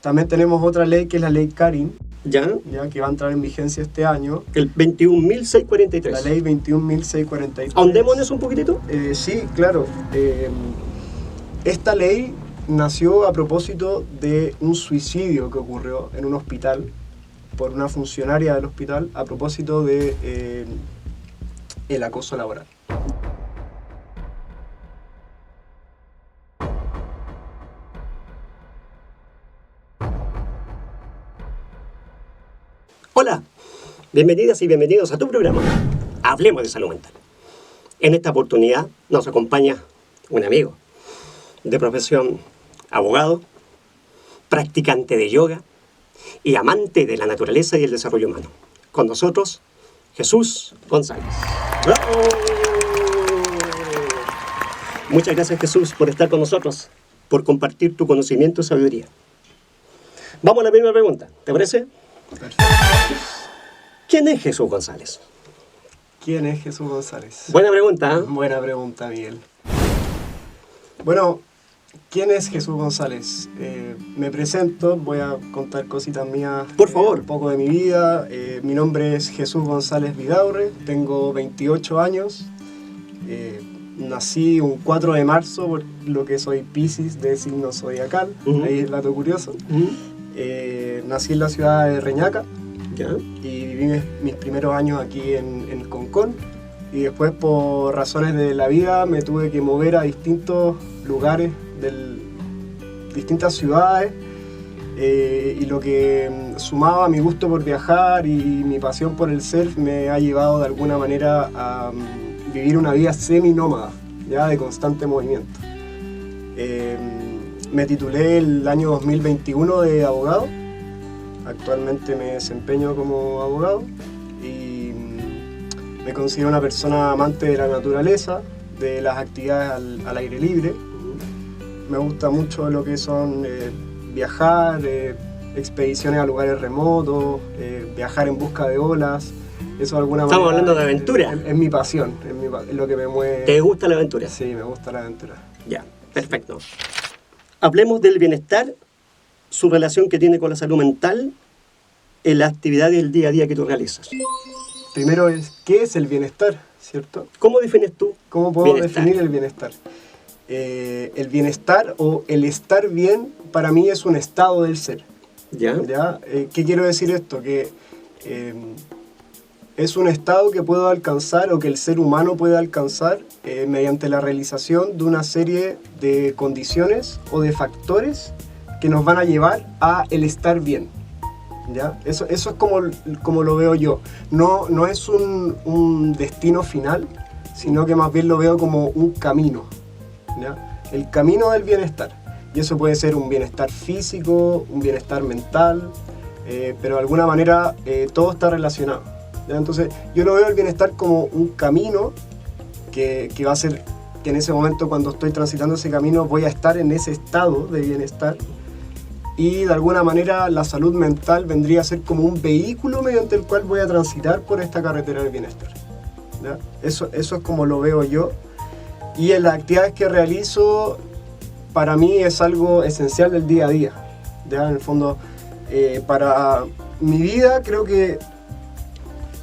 También tenemos otra ley que es la ley Karin, ¿Ya? ya que va a entrar en vigencia este año. El 21.643. La ley 21.643. ¿Ahondemos en eso un poquitito? Sí, claro. Esta ley nació a propósito de un suicidio que ocurrió en un hospital por una funcionaria del hospital a propósito de el acoso laboral. Hola, bienvenidas y bienvenidos a tu programa Hablemos de Salud Mental. En esta oportunidad nos acompaña un amigo de profesión, abogado, practicante de yoga y amante de la naturaleza y el desarrollo humano. Con nosotros, Jesús González. ¡Bravo! Muchas gracias, Jesús, por estar con nosotros, por compartir tu conocimiento y sabiduría. Vamos a la primera pregunta, ¿te parece? Perfecto. ¿Quién es Jesús González? ¿Quién es Jesús González? Buena pregunta, ¿eh? Buena pregunta, Miguel. Bueno, ¿quién es Jesús González? Me presento, voy a contar cositas mías. Por favor. Un poco de mi vida. Mi nombre es Jesús González Vidaurre, tengo 28 años. Nací un 4 de marzo, por lo que soy Piscis, de signo zodiacal. Ahí es el dato curioso. Nací en la ciudad de Reñaca. ¿Ya? Y viví mis primeros años aquí en Concón, y después por razones de la vida me tuve que mover a distintos lugares, distintas ciudades, y lo que sumaba a mi gusto por viajar y mi pasión por el surf me ha llevado de alguna manera a vivir una vida semi-nómada, ya de constante movimiento. Me titulé el año 2021 de abogado. Actualmente me desempeño como abogado y me considero una persona amante de la naturaleza, de las actividades al aire libre. Me gusta mucho lo que son viajar, expediciones a lugares remotos, viajar en busca de olas. Eso de alguna Estamos manera hablando de aventura. Es mi pasión, es lo que me mueve. ¿Te gusta la aventura? Sí, me gusta la aventura. Ya, perfecto. Hablemos del bienestar, su relación que tiene con la salud mental en la actividad del día a día que tú realizas. Primero ¿qué es el bienestar? ¿Cierto? ¿Cómo defines tú ¿Cómo puedo bienestar? definir el bienestar? El bienestar o el estar bien para mí es un estado del ser. ¿Ya? ¿Ya? ¿Qué quiero decir esto? Que es un estado que puedo alcanzar o que el ser humano puede alcanzar mediante la realización de una serie de condiciones o de factores que nos van a llevar a el estar bien. ¿Ya? Eso es como lo veo yo. No es un destino final, sino que más bien lo veo como un camino. ¿Ya? El camino del bienestar. Y eso puede ser un bienestar físico, un bienestar mental, pero de alguna manera todo está relacionado. ¿Ya? Entonces yo lo veo el bienestar como un camino que va a ser que en ese momento, cuando estoy transitando ese camino, voy a estar en ese estado de bienestar. Y de alguna manera la salud mental vendría a ser como un vehículo mediante el cual voy a transitar por esta carretera del bienestar. ¿Ya? Eso es como lo veo yo. Y en las actividades que realizo, para mí es algo esencial del día a día. ¿Ya? En el fondo, para mi vida creo que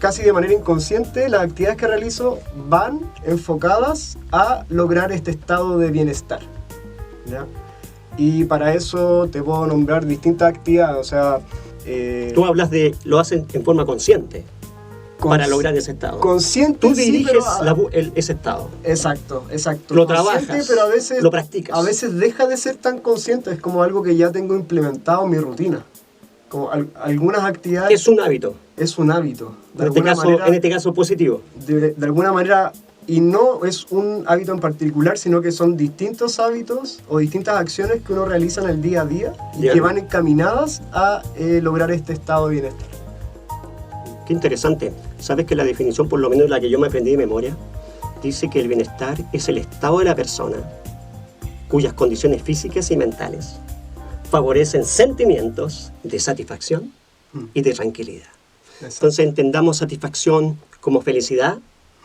casi de manera inconsciente las actividades que realizo van enfocadas a lograr este estado de bienestar. ¿Ya? Y para eso te puedo nombrar distintas actividades, o sea... Tú hablas de, lo hacen en forma consciente para lograr ese estado. Consciente, tú diriges sí, ese estado. Exacto. Lo trabajas, pero a veces, lo practicas. A veces deja de ser tan consciente, es como algo que ya tengo implementado en mi rutina. Como algunas actividades... Es un hábito. Es un hábito. En este caso positivo. De alguna manera... Y no es un hábito en particular, sino que son distintos hábitos o distintas acciones que uno realiza en el día a día y que van encaminadas a lograr este estado de bienestar. Qué interesante. ¿Sabes que la definición, por lo menos la que yo me aprendí de memoria, dice que el bienestar es el estado de la persona cuyas condiciones físicas y mentales favorecen sentimientos de satisfacción y de tranquilidad? Exacto. Entonces entendamos satisfacción como felicidad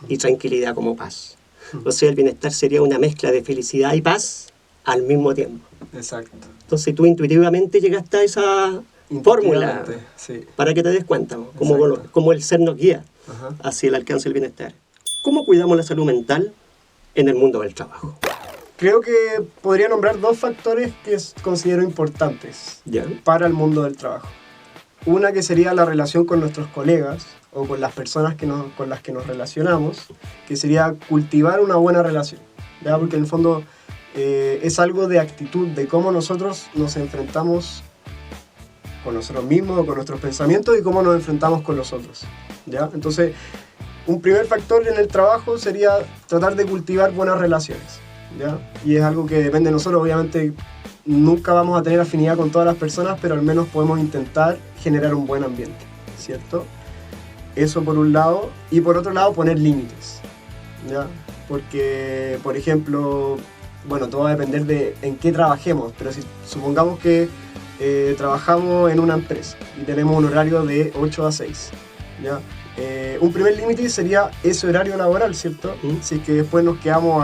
y tranquilidad como paz. O sea, el bienestar sería una mezcla de felicidad y paz al mismo tiempo. Exacto. Entonces tú intuitivamente llegaste a esa fórmula Sí. para que te des cuenta, Exacto. cómo el ser nos guía Ajá. hacia el alcance del bienestar. ¿Cómo cuidamos la salud mental en el mundo del trabajo? Creo que podría nombrar dos factores que considero importantes ¿Ya? para el mundo del trabajo. Una que sería la relación con nuestros colegas o con las personas con las que nos relacionamos, que sería cultivar una buena relación, ¿ya? Porque en el fondo es algo de actitud, de cómo nosotros nos enfrentamos con nosotros mismos, con nuestros pensamientos y cómo nos enfrentamos con los otros, ¿ya? Entonces, un primer factor en el trabajo sería tratar de cultivar buenas relaciones, ¿ya? Y es algo que depende de nosotros, obviamente nunca vamos a tener afinidad con todas las personas, pero al menos podemos intentar generar un buen ambiente, ¿cierto? Eso por un lado, y por otro lado poner límites, ¿ya? Porque, por ejemplo, bueno, todo va a depender de en qué trabajemos, pero si supongamos que trabajamos en una empresa y tenemos un horario de 8 a 6, ¿ya? Un primer límite sería ese horario laboral, ¿cierto? Si es que después nos quedamos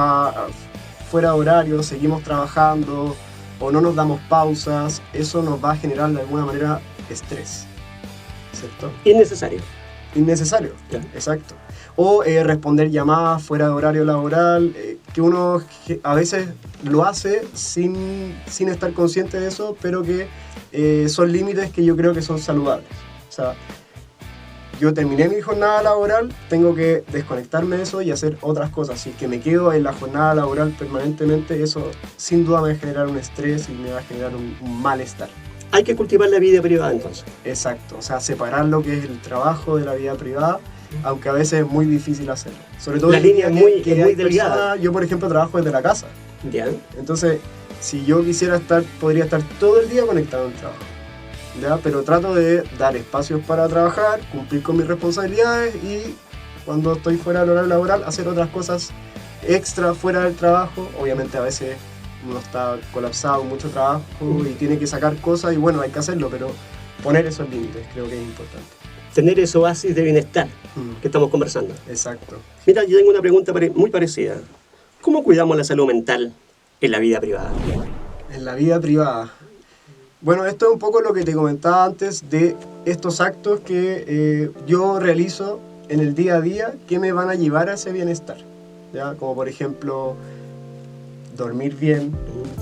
fuera de horario, seguimos trabajando o no nos damos pausas, eso nos va a generar de alguna manera estrés, ¿cierto? Innecesario. Innecesario, Ya. exacto. O responder llamadas fuera de horario laboral, que uno a veces lo hace sin estar consciente de eso, pero que son límites que yo creo que son saludables. O sea, yo terminé mi jornada laboral, tengo que desconectarme de eso y hacer otras cosas. Si es que me quedo en la jornada laboral permanentemente, eso sin duda me va a generar un estrés y me va a generar un malestar. Hay que cultivar la vida privada entonces. Exacto, o sea, separar lo que es el trabajo de la vida privada, aunque a veces es muy difícil hacerlo. Sobre todo La línea es muy hay delgada. personas, yo por ejemplo trabajo desde la casa, ¿Ya? entonces si yo quisiera podría estar todo el día conectado al trabajo, ¿ya? Pero trato de dar espacios para trabajar, cumplir con mis responsabilidades y cuando estoy fuera del horario laboral hacer otras cosas extra fuera del trabajo. Obviamente a veces uno está colapsado, mucho trabajo y tiene que sacar cosas y bueno, hay que hacerlo, pero poner esos límites creo que es importante. Tener ese oasis de bienestar que estamos conversando. Exacto. Mira, yo tengo una pregunta muy parecida. ¿Cómo cuidamos la salud mental en la vida privada? En la vida privada. Bueno, esto es un poco lo que te comentaba antes de estos actos que yo realizo en el día a día que me van a llevar a ese bienestar, ¿ya? Como por ejemplo, dormir bien,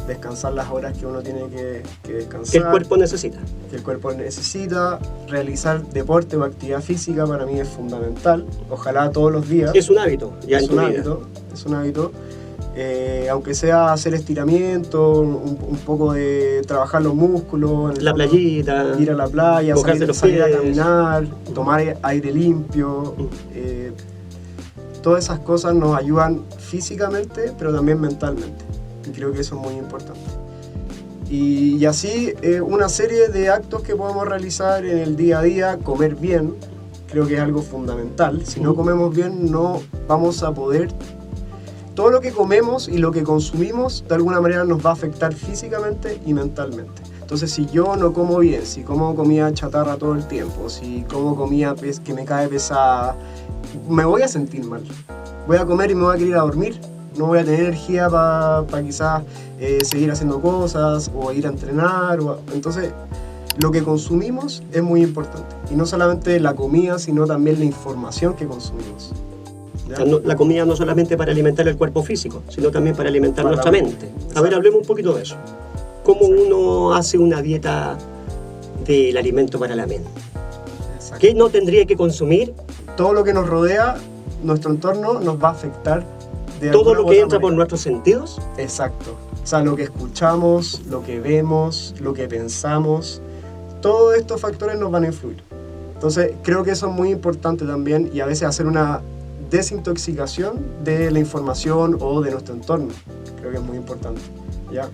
descansar las horas que uno tiene que descansar. Que el cuerpo necesita. Que el cuerpo necesita, realizar deporte o actividad física para mí es fundamental, ojalá todos los días. Es un hábito, ya en tu vida. Es un hábito. Aunque sea hacer estiramiento, un poco de trabajar los músculos. La playita. Ir a la playa, salir a caminar, tomar aire limpio. Todas esas cosas nos ayudan físicamente, pero también mentalmente. Y creo que eso es muy importante. Y así, una serie de actos que podemos realizar en el día a día, comer bien, creo que es algo fundamental. Si no comemos bien, no vamos a poder... Todo lo que comemos y lo que consumimos, de alguna manera nos va a afectar físicamente y mentalmente. Entonces, si yo no como bien, si como comida chatarra todo el tiempo, si como comida que me cae pesada, me voy a sentir mal. Voy a comer y me voy a querer ir a dormir. No voy a tener energía para quizás seguir haciendo cosas o ir a entrenar. Entonces, lo que consumimos es muy importante. Y no solamente la comida, sino también la información que consumimos. ¿Ya? La comida no solamente para alimentar el cuerpo físico, sino también para alimentar nuestra mente. A ver, hablemos un poquito de eso. ¿Cómo uno hace una dieta del alimento para la mente? Exacto. ¿Qué no tendría que consumir? Todo lo que nos rodea, nuestro entorno, nos va a afectar de todo lo que entra manera. por nuestros sentidos. Exacto. O sea, lo que escuchamos, lo que vemos, lo que pensamos, todos estos factores nos van a influir. Entonces, creo que eso es muy importante también y a veces hacer una desintoxicación de la información o de nuestro entorno. Creo que es muy importante, ¿ya?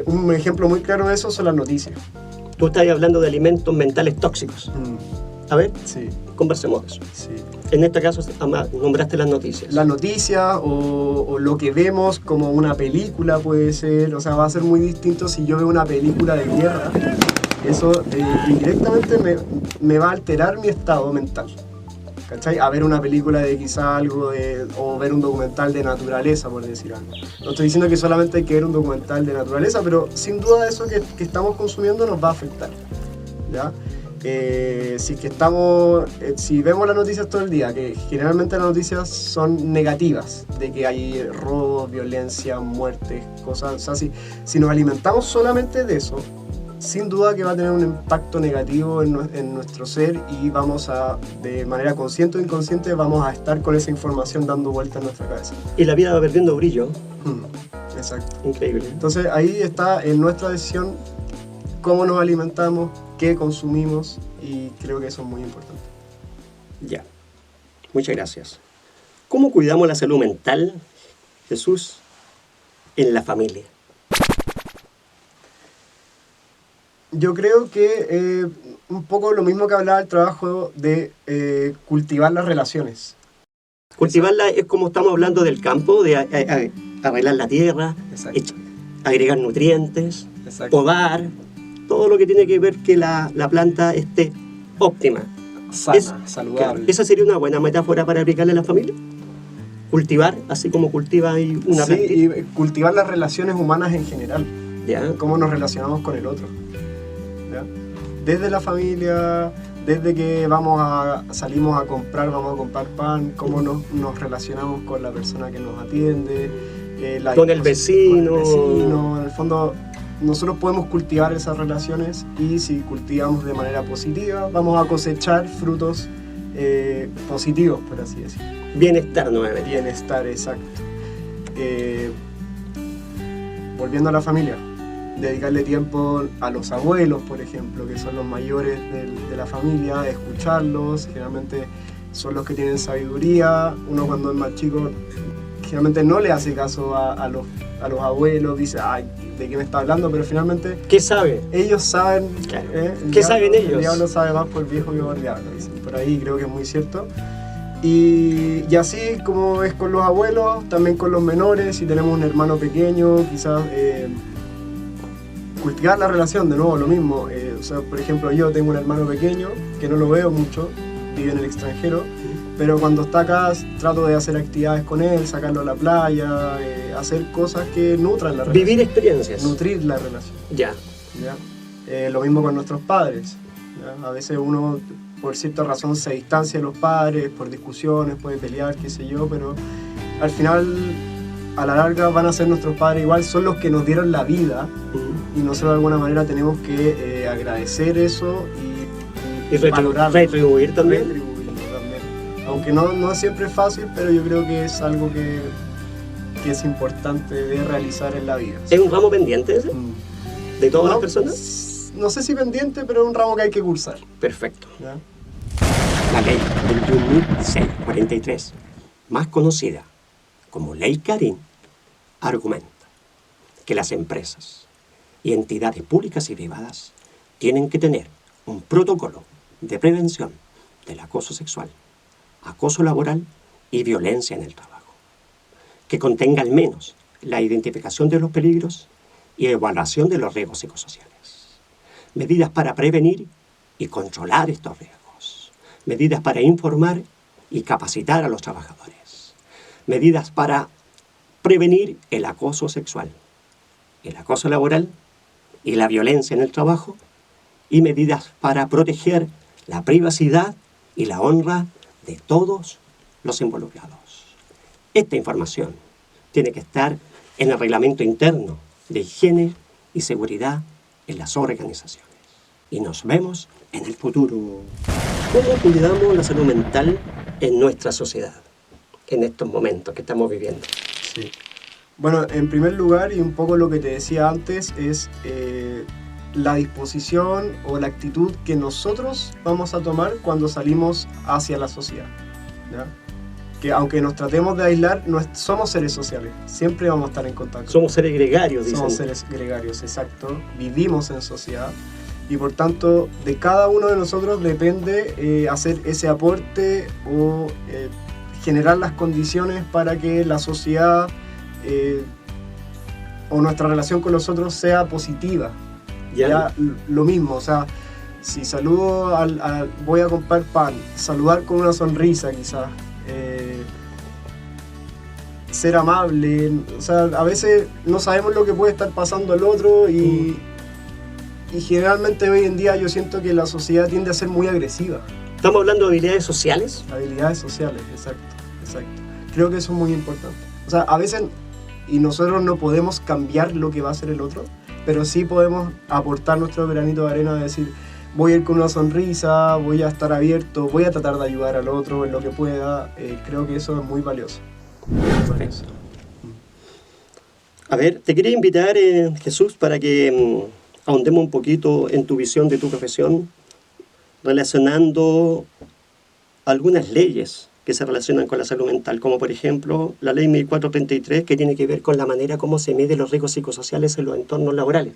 Un ejemplo muy claro de eso son las noticias. Tú estás hablando de alimentos mentales tóxicos. A ver, Sí, conversemos de eso. sí. En este caso, nombraste las noticias. Las noticias o lo que vemos como una película puede ser, o sea, va a ser muy distinto si yo veo una película de guerra. Eso indirectamente me va a alterar mi estado mental, ¿cachai? A ver una película de quizá algo o ver un documental de naturaleza, por decir algo. No estoy diciendo que solamente hay que ver un documental de naturaleza, pero sin duda eso que estamos consumiendo nos va a afectar, ¿ya? Si vemos las noticias todo el día, que generalmente las noticias son negativas, de que hay robos, violencia, muertes, cosas, o sea, si nos alimentamos solamente de eso, sin duda que va a tener un impacto negativo en nuestro ser y vamos a, de manera consciente o inconsciente, vamos a estar con esa información dando vueltas en nuestra cabeza. Y la vida va perdiendo brillo. Exacto. Increíble. Entonces ahí está en nuestra decisión cómo nos alimentamos, qué consumimos, y creo que eso es muy importante. Ya. Muchas gracias. ¿Cómo cuidamos la salud mental, Jesús, en la familia? Yo creo que un poco lo mismo que hablaba el trabajo de cultivar las relaciones. Cultivarla es como estamos hablando del campo, de arreglar la tierra, agregar nutrientes, Exacto. podar, todo lo que tiene que ver que la planta esté óptima. Sana, saludable. ¿Esa sería una buena metáfora para aplicarle a la familia? Cultivar, así como cultiva una plantita. Sí, y cultivar las relaciones humanas en general. ¿Ya? Cómo nos relacionamos con el otro. ¿Ya? Desde la familia, desde que salimos a comprar pan, cómo nos relacionamos con la persona que nos atiende, con el vecino. En el fondo, nosotros podemos cultivar esas relaciones, y si cultivamos de manera positiva, vamos a cosechar frutos positivos, por así decirlo. Bienestar nuevamente. Bienestar, exacto. Volviendo a la familia, dedicarle tiempo a los abuelos, por ejemplo, que son los mayores de la familia, escucharlos. Generalmente son los que tienen sabiduría. Uno, cuando es más chico, generalmente no le hace caso a los abuelos, dice, ay, ¿de qué me está hablando? Pero finalmente, ¿qué sabe? ellos saben. Claro. ¿Qué saben ellos? El diablo sabe más por viejo que por diablo, dicen. Por ahí creo que es muy cierto. Y así como es con los abuelos, también con los menores. Si tenemos un hermano pequeño, quizás cultivar la relación, de nuevo, lo mismo. O sea, por ejemplo, yo tengo un hermano pequeño que no lo veo mucho, vive en el extranjero, pero cuando está acá trato de hacer actividades con él, sacarlo a la playa, hacer cosas que nutran la relación. Vivir experiencias. Nutrir la relación. Ya. Lo mismo con nuestros padres. ¿Ya? A veces uno, por cierta razón, se distancia de los padres, por discusiones, puede pelear, qué sé yo, pero al final, a la larga, van a ser nuestros padres igual, son los que nos dieron la vida, y nosotros de alguna manera tenemos que agradecer eso y retribuir también. Aunque no siempre es fácil, pero yo creo que es algo que es importante de realizar en la vida. ¿Es un ramo pendiente ese? ¿De todas las personas? No sé si pendiente, pero es un ramo que hay que cursar. Perfecto. ¿Ya? La ley 21.643, más conocida como Ley Carín, argumenta que las empresas y entidades públicas y privadas tienen que tener un protocolo de prevención del acoso sexual, acoso laboral y violencia en el trabajo, que contenga al menos la identificación de los peligros y evaluación de los riesgos psicosociales, medidas para prevenir y controlar estos riesgos, medidas para informar y capacitar a los trabajadores, medidas para prevenir el acoso sexual, el acoso laboral y la violencia en el trabajo, y medidas para proteger la privacidad y la honra de todos los involucrados. Esta información tiene que estar en el reglamento interno de higiene y seguridad en las organizaciones. Y nos vemos en el futuro. ¿Cómo cuidamos la salud mental en nuestra sociedad, en estos momentos que estamos viviendo? Sí. Bueno, en primer lugar, y un poco lo que te decía antes, es la disposición o la actitud que nosotros vamos a tomar cuando salimos hacia la sociedad, ¿ya? Que aunque nos tratemos de aislar, somos seres sociales, siempre vamos a estar en contacto. Somos seres gregarios, dicen. Somos seres gregarios, exacto. Vivimos en sociedad y por tanto de cada uno de nosotros depende hacer ese aporte o generar las condiciones para que la sociedad o nuestra relación con los otros sea positiva. Ya lo mismo, o sea, Si saludo voy a comprar pan, saludar con una sonrisa quizás, ser amable, o sea, a veces no sabemos lo que puede estar pasando al otro y generalmente hoy en día yo siento que la sociedad tiende a ser muy agresiva. ¿Estamos hablando de habilidades sociales? Habilidades sociales, exacto. Creo que eso es muy importante. O sea, a veces, y nosotros no podemos cambiar lo que va a hacer el otro, pero sí podemos aportar nuestro granito de arena de decir, voy a ir con una sonrisa, voy a estar abierto, voy a tratar de ayudar al otro en lo que pueda. Creo que eso es muy valioso. Perfecto. A ver, te quería invitar, Jesús, para que ahondemos un poquito en tu visión de tu profesión, relacionando algunas leyes que se relacionan con la salud mental, como por ejemplo la ley 1433, que tiene que ver con la manera como se miden los riesgos psicosociales en los entornos laborales.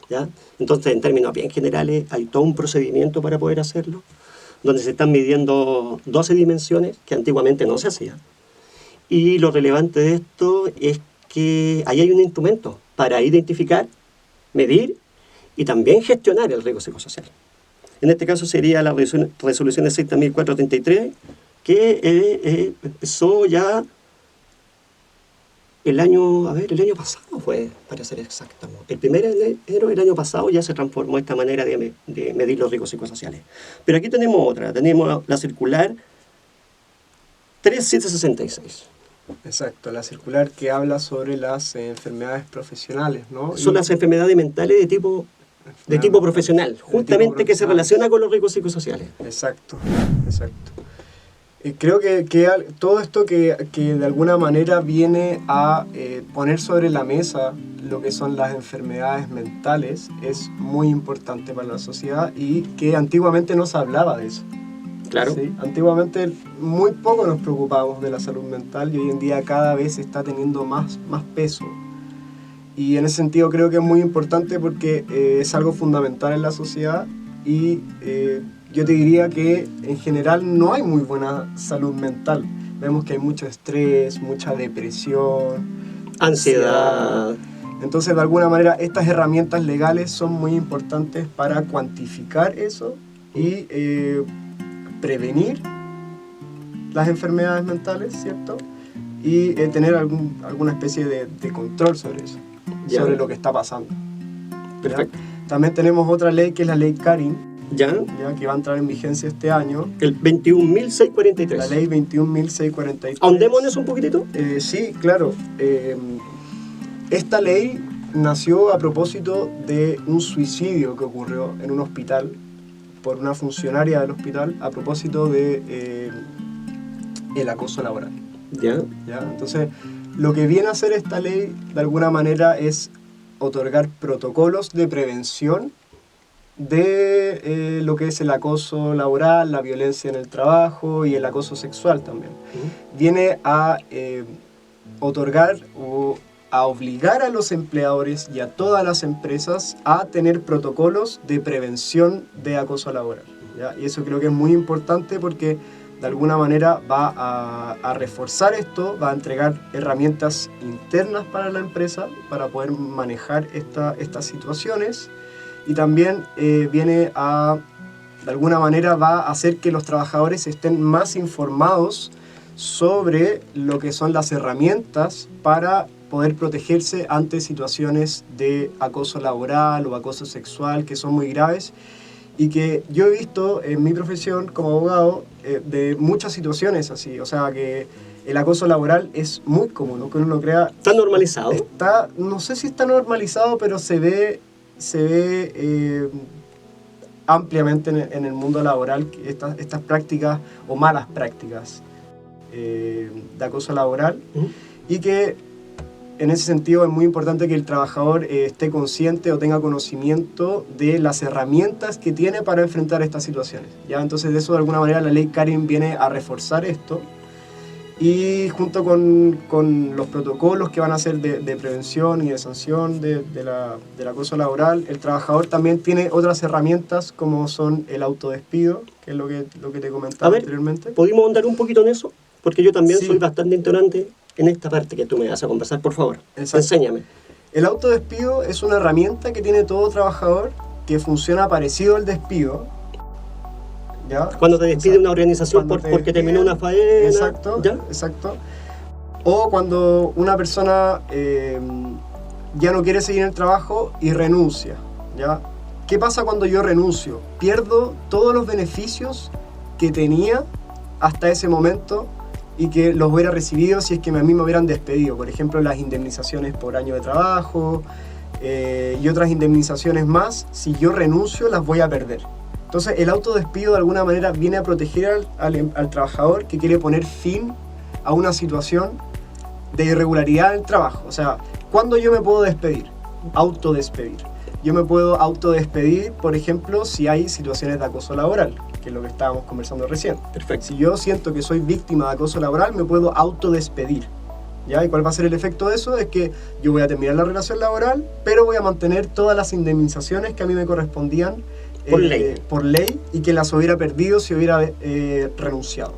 ¿Ya? Entonces, en términos bien generales, hay todo un procedimiento para poder hacerlo, donde se están midiendo 12 dimensiones que antiguamente no se hacían. Y lo relevante de esto es que ahí hay un instrumento para identificar, medir y también gestionar el riesgo psicosocial. En este caso sería la resolución 6433, que empezó ya el año pasado fue, para ser exacto. El 1 de enero del año pasado ya se transformó esta manera de medir los riesgos psicosociales. Pero aquí tenemos otra, tenemos la circular 3766. Exacto, la circular que habla sobre las enfermedades profesionales, ¿no? Son las enfermedades mentales de tipo profesional, justamente que se relaciona con los riesgos psicosociales. Exacto. Creo que todo esto que de alguna manera viene a poner sobre la mesa lo que son las enfermedades mentales es muy importante para la sociedad y que antiguamente no se hablaba de eso. Claro. ¿Sí? Antiguamente muy poco nos preocupábamos de la salud mental y hoy en día cada vez está teniendo más peso. Y en ese sentido creo que es muy importante porque es algo fundamental en la sociedad y yo te diría que en general no hay muy buena salud mental. Vemos que hay mucho estrés, mucha depresión, ansiedad. Entonces, de alguna manera, estas herramientas legales son muy importantes para cuantificar eso y prevenir las enfermedades mentales, ¿cierto? Y tener alguna especie de control sobre eso, sobre lo que está pasando. Perfecto. ¿Ya? También tenemos otra ley que es la ley Karin, ¿Ya? Que va a entrar en vigencia este año. El 21.643. La ley 21.643. ¿Ahondemos en eso un poquitito? Sí, claro. Esta ley nació a propósito de un suicidio que ocurrió en un hospital por una funcionaria del hospital a propósito de el acoso laboral. ¿Ya? Entonces, lo que viene a hacer esta ley de alguna manera es otorgar protocolos de prevención de lo que es el acoso laboral, la violencia en el trabajo y el acoso sexual también. Viene a otorgar o a obligar a los empleadores y a todas las empresas a tener protocolos de prevención de acoso laboral, ¿ya? Y eso creo que es muy importante porque de alguna manera va a reforzar esto, va a entregar herramientas internas para la empresa para poder manejar estas situaciones. Y también viene a, de alguna manera, va a hacer que los trabajadores estén más informados sobre lo que son las herramientas para poder protegerse ante situaciones de acoso laboral o acoso sexual que son muy graves y que yo he visto en mi profesión como abogado de muchas situaciones así. O sea que el acoso laboral es muy común, ¿no? Que uno no crea... ¿Está normalizado? No sé si está normalizado, pero se ve ampliamente en el mundo laboral estas prácticas o malas prácticas de acoso laboral y que en ese sentido es muy importante que el trabajador esté consciente o tenga conocimiento de las herramientas que tiene para enfrentar estas situaciones, ¿ya? Entonces de eso de alguna manera la ley Karin viene a reforzar esto. Y junto con los protocolos que van a ser de prevención y de sanción del acoso laboral, el trabajador también tiene otras herramientas como son el autodespido, que es lo que te comentaba anteriormente. ¿Podemos ahondar un poquito en eso? Porque yo también Sí. soy bastante ignorante en esta parte que tú me vas a conversar, por favor. Exacto. Enséñame. El autodespido es una herramienta que tiene todo trabajador que funciona parecido al despido. ¿Ya? Cuando te despide una organización porque terminó una faena. Exacto, ¿ya? Exacto. O cuando una persona ya no quiere seguir en el trabajo y renuncia. ¿Ya? ¿Qué pasa cuando yo renuncio? Pierdo todos los beneficios que tenía hasta ese momento y que los hubiera recibido si es que a mí me hubieran despedido. Por ejemplo, las indemnizaciones por año de trabajo y otras indemnizaciones más. Si yo renuncio, las voy a perder. Entonces, el autodespido de alguna manera viene a proteger al trabajador que quiere poner fin a una situación de irregularidad en el trabajo. O sea, ¿cuándo yo me puedo despedir? Autodespedir. Yo me puedo autodespedir, por ejemplo, si hay situaciones de acoso laboral, que es lo que estábamos conversando recién. Perfecto. Si yo siento que soy víctima de acoso laboral, me puedo autodespedir. ¿Ya? ¿Y cuál va a ser el efecto de eso? Es que yo voy a terminar la relación laboral, pero voy a mantener todas las indemnizaciones que a mí me correspondían por ley y que las hubiera perdido si hubiera renunciado.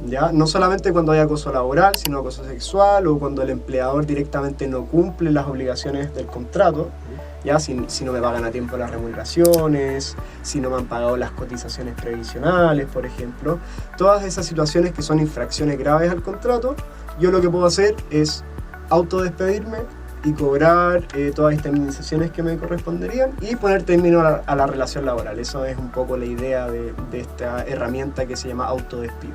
¿Ya? No solamente cuando hay acoso laboral, sino acoso sexual o cuando el empleador directamente no cumple las obligaciones del contrato, ¿ya? Si no me pagan a tiempo las remuneraciones, si no me han pagado las cotizaciones previsionales, por ejemplo. Todas esas situaciones que son infracciones graves al contrato, yo lo que puedo hacer es autodespedirme y cobrar todas estas indemnizaciones que me corresponderían y poner término a la relación laboral. Eso es un poco la idea de esta herramienta que se llama autodespido.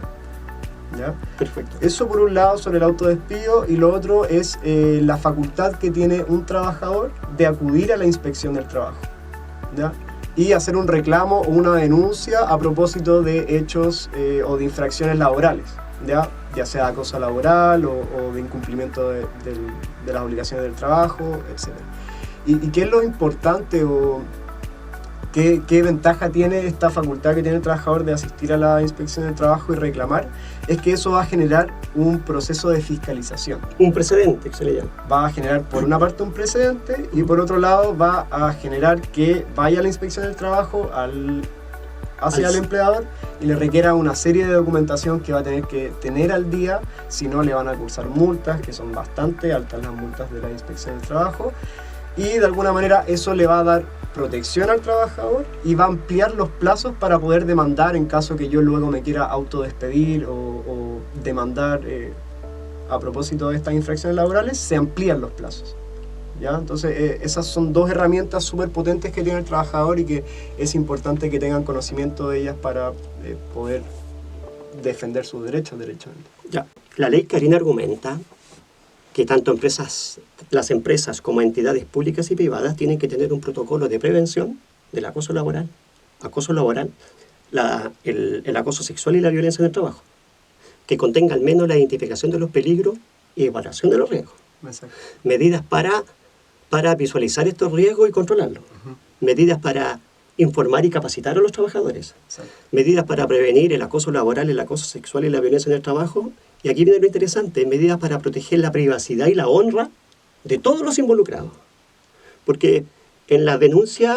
¿Ya? Perfecto. Eso por un lado sobre el autodespido, y lo otro es la facultad que tiene un trabajador de acudir a la inspección del trabajo, ¿ya? Y hacer un reclamo o una denuncia a propósito de hechos o de infracciones laborales, ya sea acoso laboral o de incumplimiento de las obligaciones del trabajo, etc. ¿Y qué es lo importante o qué ventaja tiene esta facultad que tiene el trabajador de asistir a la inspección del trabajo y reclamar? Es que eso va a generar un proceso de fiscalización. Un precedente, que se le llama. Va a generar por una parte un precedente y por otro lado va a generar que vaya a la inspección del trabajo hacia el empleador y le requiera una serie de documentación que va a tener que tener al día, si no le van a cursar multas, que son bastante altas las multas de la inspección del trabajo, y de alguna manera eso le va a dar protección al trabajador y va a ampliar los plazos para poder demandar en caso que yo luego me quiera autodespedir o demandar a propósito de estas infracciones laborales, se amplían los plazos. ¿Ya? Entonces esas son dos herramientas súper potentes que tiene el trabajador y que es importante que tengan conocimiento de ellas para poder defender sus derechos derechamente. Ya. La ley Karina argumenta que tanto las empresas como entidades públicas y privadas tienen que tener un protocolo de prevención del acoso laboral, el acoso sexual y la violencia en el trabajo, que contenga al menos la identificación de los peligros y evaluación de los riesgos. Exacto. Medidas para visualizar estos riesgos y controlarlos. Uh-huh. Medidas para informar y capacitar a los trabajadores. Exacto. Medidas para prevenir el acoso laboral, el acoso sexual y la violencia en el trabajo. Y aquí viene lo interesante, medidas para proteger la privacidad y la honra de todos los involucrados. Porque en la denuncia,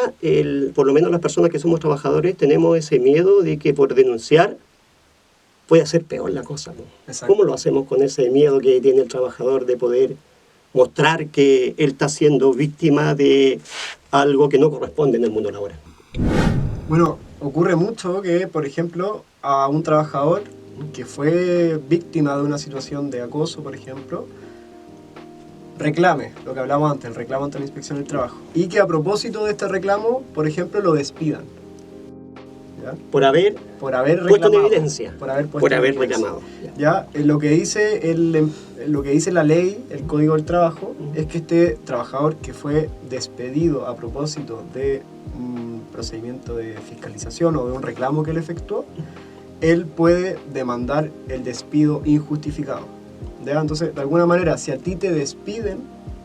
por lo menos las personas que somos trabajadores, tenemos ese miedo de que por denunciar puede ser peor la cosa, ¿no? ¿Cómo lo hacemos con ese miedo que tiene el trabajador de poder mostrar que él está siendo víctima de algo que no corresponde en el mundo laboral? Bueno, ocurre mucho que, por ejemplo, a un trabajador que fue víctima de una situación de acoso, por ejemplo, reclame, lo que hablamos antes, el reclamo ante la inspección del trabajo, y que a propósito de este reclamo, por ejemplo, lo despidan. ¿Ya? Por haber puesto en evidencia. Por haber reclamado. ¿Ya? Lo que dice la ley, el Código del Trabajo, es que este trabajador que fue despedido a propósito de un procedimiento de fiscalización o de un reclamo que él efectuó, él puede demandar el despido injustificado. ¿Ya? Entonces, de alguna manera, si a ti te despiden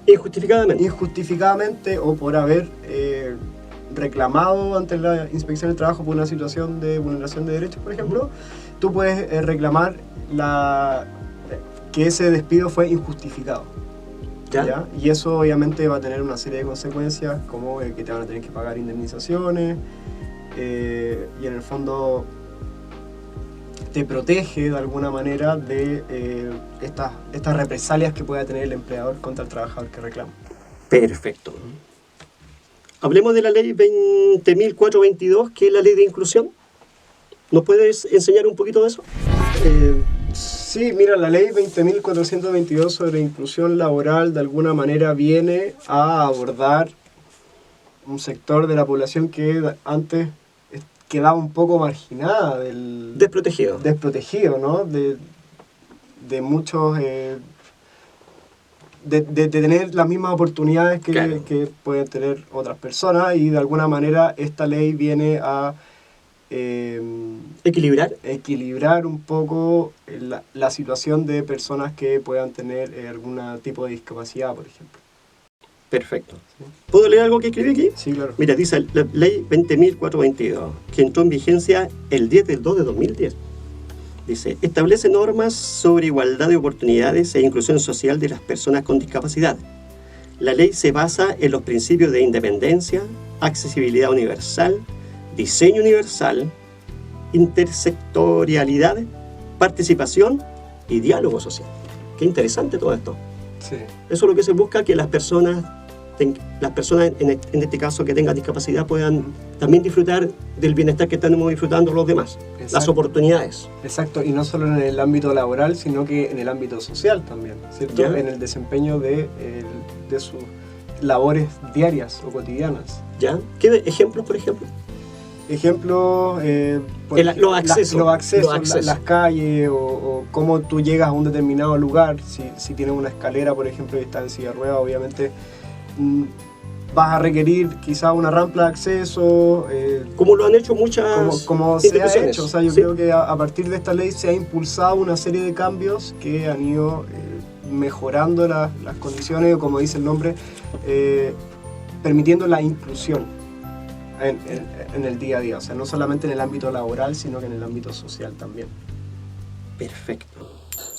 injustificadamente o por haber reclamado ante la inspección del trabajo por una situación de vulneración de derechos, por ejemplo, tú puedes reclamar que ese despido fue injustificado. ¿Ya? Y eso obviamente va a tener una serie de consecuencias, como que te van a tener que pagar indemnizaciones y en el fondo te protege de alguna manera de estas represalias que pueda tener el empleador contra el trabajador que reclama. Perfecto. Hablemos de la ley 20.422, que es la ley de inclusión. ¿Nos puedes enseñar un poquito de eso? Sí, mira, la ley 20.422 sobre inclusión laboral de alguna manera viene a abordar un sector de la población que antes quedaba un poco marginada desprotegido, ¿no? De muchos... De tener las mismas oportunidades Claro. que pueden tener otras personas, y de alguna manera esta ley viene a equilibrar un poco la situación de personas que puedan tener algún tipo de discapacidad, por ejemplo. Perfecto. ¿Puedo leer algo que escribí aquí? Sí, claro. Mira, dice la ley 20.422, que entró en vigencia el 10 del 2 de 2010. Dice, establece normas sobre igualdad de oportunidades e inclusión social de las personas con discapacidad. La ley se basa en los principios de independencia, accesibilidad universal, diseño universal, intersectorialidad, participación y diálogo social. Qué interesante todo esto. Sí. Eso es lo que se busca, que las personas en este caso que tengan discapacidad puedan también disfrutar del bienestar que estamos disfrutando los demás. Exacto. Las oportunidades. Exacto, y no solo en el ámbito laboral, sino que en el ámbito social también, ¿cierto? ¿Ya? En el desempeño de sus labores diarias o cotidianas. ¿Ya? ¿Qué ejemplos, por ejemplo? Ejemplos, Los accesos. las calles, o cómo tú llegas a un determinado lugar. Si tienes una escalera, por ejemplo, y estás en silla de ruedas, obviamente vas a requerir quizá una rampa de acceso. Como lo han hecho muchas como se ha instituciones. hecho. O sea, yo Sí. creo que a partir de esta ley se ha impulsado una serie de cambios que han ido mejorando las condiciones, o como dice el nombre, permitiendo la inclusión en el día a día. O sea, no solamente en el ámbito laboral, sino que en el ámbito social también. Perfecto.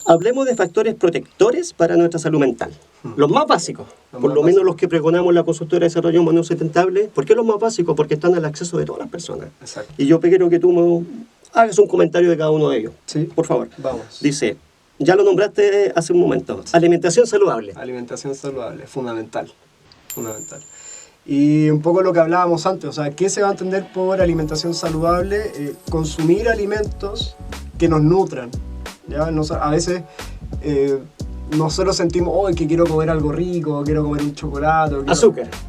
Hablemos de factores protectores para nuestra salud mental. Los más básicos, por lo menos los que pregonamos la consultora de desarrollo humano sustentable. ¿Por qué los más básicos? Porque están al acceso de todas las personas. Exacto. Y yo quiero que tú me hagas un comentario de cada uno de ellos. Sí. Por favor. Vamos. Dice, ya lo nombraste hace un momento, alimentación saludable. Alimentación saludable, fundamental. Y un poco lo que hablábamos antes, o sea, ¿qué se va a entender por alimentación saludable? Consumir alimentos que nos nutran, ¿ya? A veces nosotros sentimos, oh, que quiero comer algo rico, quiero comer un chocolate,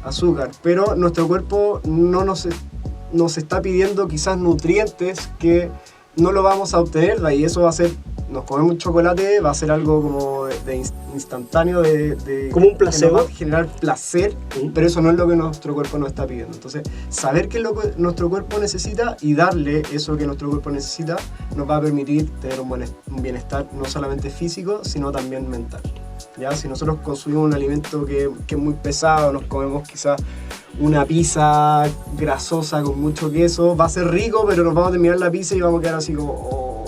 azúcar, pero nuestro cuerpo no nos está pidiendo quizás nutrientes que no lo vamos a obtener de ahí. Eso va a ser, nos comemos un chocolate, va a ser algo como de instantáneo, como un placebo, que nos va a generar placer, pero eso no es lo que nuestro cuerpo nos está pidiendo. Entonces, saber qué es lo que nuestro cuerpo necesita y darle eso que nuestro cuerpo necesita nos va a permitir tener un bienestar no solamente físico, sino también mental. ¿Ya? Si nosotros consumimos un alimento que es muy pesado, nos comemos quizás una pizza grasosa con mucho queso, va a ser rico, pero nos vamos a terminar la pizza y vamos a quedar así como, oh,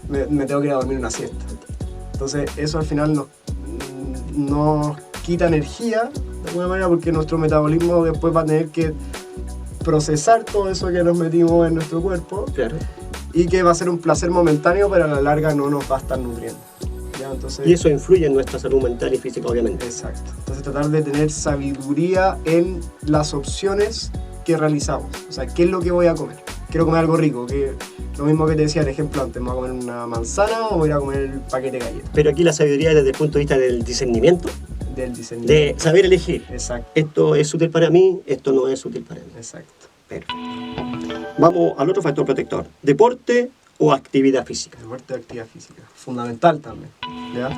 me tengo que ir a dormir una siesta. Entonces eso al final nos quita energía de alguna manera, porque nuestro metabolismo después va a tener que procesar todo eso que nos metimos en nuestro cuerpo. Claro. Y que va a ser un placer momentáneo, pero a la larga no nos va a estar nutriendo. ¿Ya? Entonces, y eso influye en nuestra salud mental y física, obviamente. Exacto. Entonces tratar de tener sabiduría en las opciones que realizamos. O sea, ¿qué es lo que voy a comer? Quiero comer algo rico, que lo mismo que te decía el ejemplo antes, ¿me voy a comer una manzana o voy a ir a comer el paquete de galletas? Pero aquí la sabiduría desde el punto de vista del discernimiento, de saber elegir. Exacto. Esto es útil para mí, esto no es útil para mí. Exacto. Perfecto. Vamos al otro factor protector, deporte o actividad física. Deporte o actividad física, fundamental también, ¿ya?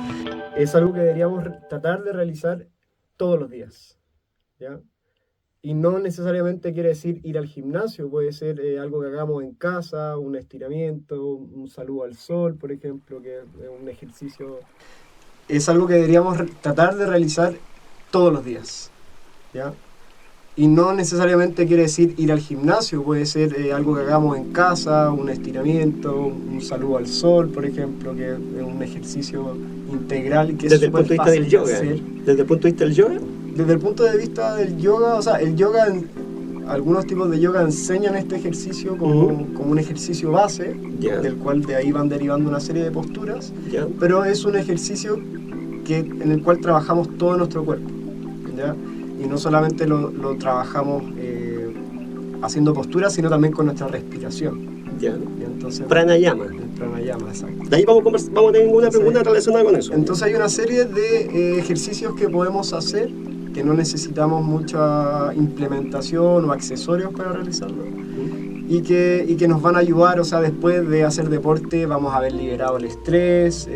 Es algo que deberíamos tratar de realizar todos los días, ¿ya? Y no necesariamente quiere decir ir al gimnasio, puede ser algo que hagamos en casa, un estiramiento, un saludo al sol, por ejemplo, que es un ejercicio. Es algo que deberíamos tratar de realizar todos los días, ¿ya? Y no necesariamente quiere decir ir al gimnasio, puede ser algo que hagamos en casa, un estiramiento, un saludo al sol, por ejemplo, que es un ejercicio integral que desde el punto de vista del yoga. Desde el punto de vista del yoga. Desde el punto de vista del yoga, o sea, el yoga, algunos tipos de yoga enseñan este ejercicio como un ejercicio base, del cual de ahí van derivando una serie de posturas, pero es un ejercicio en el cual trabajamos todo nuestro cuerpo, ¿ya? Y no solamente lo trabajamos haciendo posturas, sino también con nuestra respiración. Ya. ¿Ya? Entonces, Pranayama. el pranayama, exacto. De ahí vamos a tener una pregunta relacionada con eso. Entonces hay una serie de ejercicios que podemos hacer que no necesitamos mucha implementación o accesorios para realizarlo y que nos van a ayudar, o sea, después de hacer deporte vamos a haber liberado el estrés,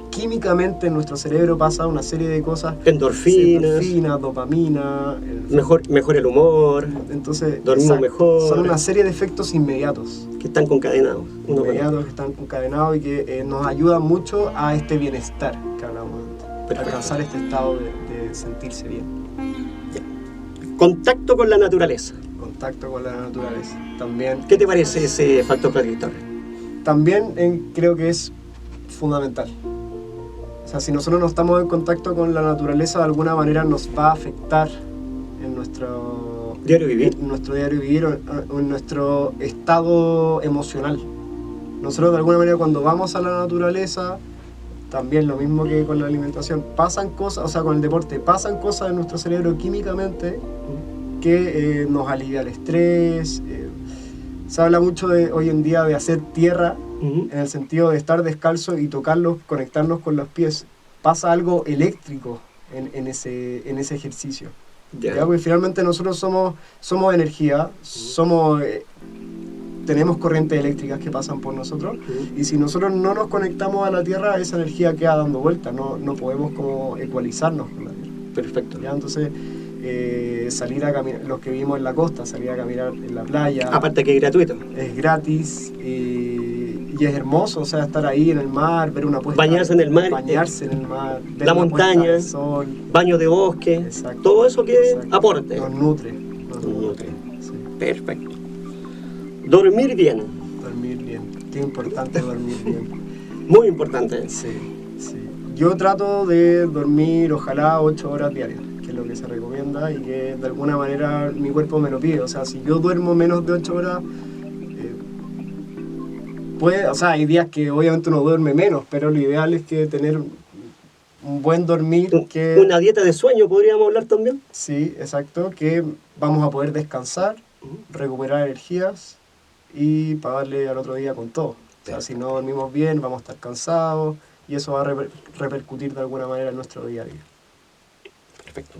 químicamente en nuestro cerebro pasa una serie de cosas, Endorfinas, dopamina, mejor el humor, entonces dormimos mejor. son una serie de efectos inmediatos. Que están concadenados. Que están concadenados y que nos ayudan mucho a este bienestar que hablamos antes, alcanzar este estado de sentirse bien. Contacto con la naturaleza. Contacto con la naturaleza. También. ¿Qué te parece ese factor predictor? También creo que es fundamental. O sea, si nosotros no estamos en contacto con la naturaleza, de alguna manera nos va a afectar en nuestro diario vivir, o en nuestro estado emocional. Nosotros de alguna manera cuando vamos a la naturaleza, también lo mismo que con la alimentación, pasan cosas, o sea, con el deporte, pasan cosas en nuestro cerebro químicamente que nos alivia el estrés. Se habla mucho hoy en día de hacer tierra, en el sentido de estar descalzo y tocarlos, conectarnos con los pies. Pasa algo eléctrico en ese ejercicio. ¿Ya? Porque finalmente nosotros somos energía, tenemos corrientes eléctricas que pasan por nosotros, y si nosotros no nos conectamos a la tierra, esa energía queda dando vueltas, no podemos como ecualizarnos con la tierra. Perfecto. ¿Ya? Entonces, salir a caminar, los que vivimos en la costa, salir a caminar en la playa. Aparte que es gratuito. Es gratis y es hermoso, o sea, estar ahí en el mar, ver una puesta. Bañarse en el mar. Bañarse en el mar. Ver la montaña, el sol, baño de bosque. Exacto. Todo eso que aporte. Nos nutre. Sí. Perfecto. Dormir bien. Dormir bien. Qué importante dormir bien. Muy importante. Sí. Yo trato de dormir, ojalá, 8 horas diarias, que es lo que se recomienda y que de alguna manera mi cuerpo me lo pide. O sea, si yo duermo menos de 8 horas, o sea, hay días que obviamente uno duerme menos, pero lo ideal es que tener un buen dormir. Una dieta de sueño, podríamos hablar también. Sí, exacto, que vamos a poder descansar, recuperar energías y para darle al otro día con todo. O sea, si no dormimos bien, vamos a estar cansados y eso va a repercutir de alguna manera en nuestro día a día. Perfecto.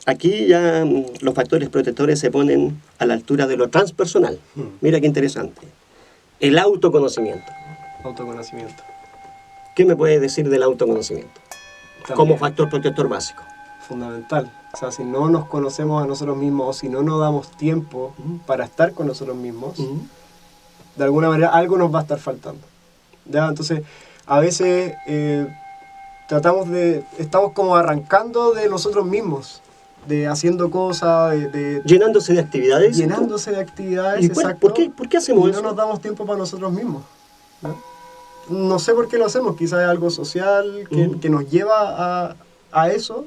Aquí ya los factores protectores se ponen a la altura de lo transpersonal. Mira qué interesante. El autoconocimiento. Autoconocimiento. ¿Qué me puedes decir del autoconocimiento? También, como factor protector básico. Fundamental. O sea, si no nos conocemos a nosotros mismos o si no nos damos tiempo para estar con nosotros mismos, de alguna manera algo nos va a estar faltando. ¿Ya? Entonces, a veces estamos como arrancando de nosotros mismos, de haciendo cosas, llenándose de actividades. Llenándose de actividades, exacto. ¿Por qué hacemos eso? No nos damos tiempo para nosotros mismos. No sé por qué lo hacemos, quizás es algo social que nos lleva a eso,